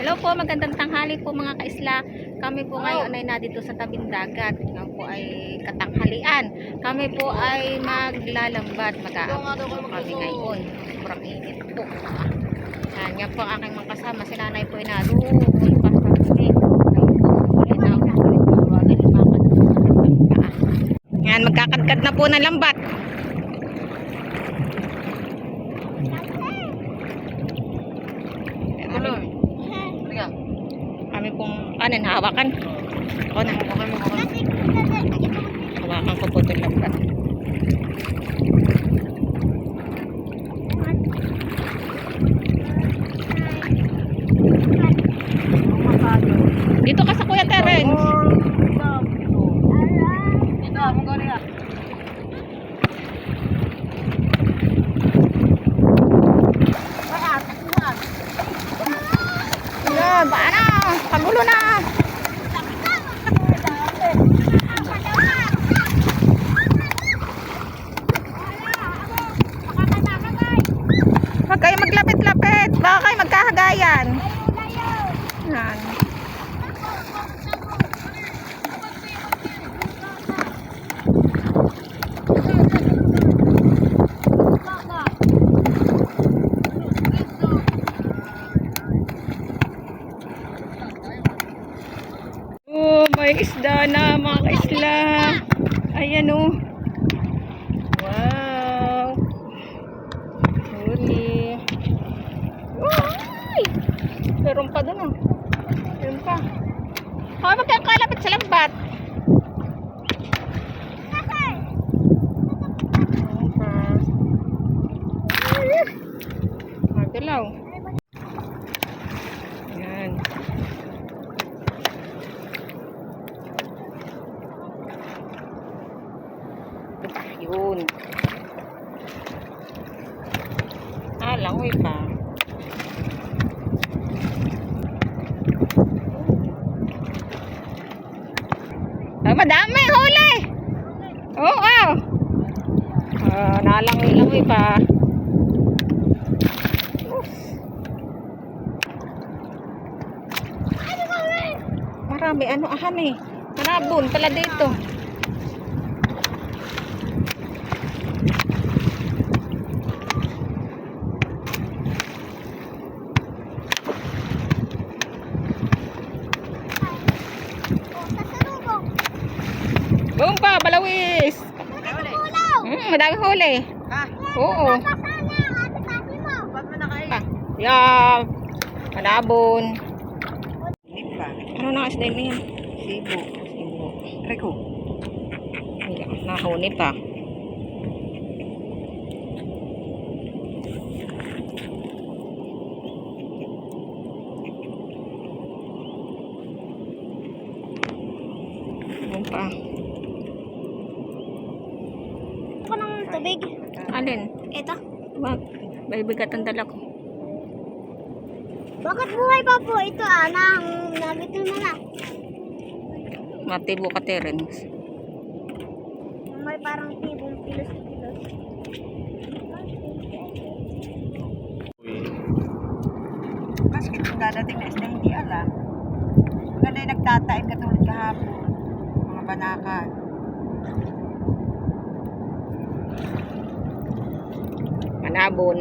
Hello po, magandang tanghali po mga kaisla. Kami po ngayon ay nandito sa tabing dagat. Ngayon po ay katanghalian. Kami po ay maglalambat. Mag-aabot po kami ngayon. Sobrang init po. Yan po ang aking mga kasama. Si nanay po ay naroon pa sa amin. Ulit na ako. Yan, magkakadkad na po ng lambat. Kami pong hawakan. Ako na. Hawakan ko po itong lambat. Dito ka sa Kuya Terence. Bana, pagulo na. Huwag kayo maglapit-lapit. Baka kayo magkahagayan. Yan. May isda na mga kaisla. Ayan o. Wow. Huli. Uy! Meron pa dun o. Meron pa. Huwag magkakalapit sa lambat. Magalaw. Ayan. Yun. Langoy pa. Madami huli. Oo. Nalangoy pa. Marami ahan eh. Marabon pala dito. Boom pa, balawis. Madami huli. Ha? Oo. Yeah. Manabon. Ano na isda na yan? Sibo. Reko. Nahuni pa. Boom pa. Tubig. Alin? Ito. Wag. Bibigat ang dala ko. Bakit buhay pa po ito nabito na na. Matibo ka Terence. May parang tibong kilos-kilos. Mas kitong dadating na isda hindi alam. Maganda yung nagtataim katulad kahapon. Mga banakan. Manabon.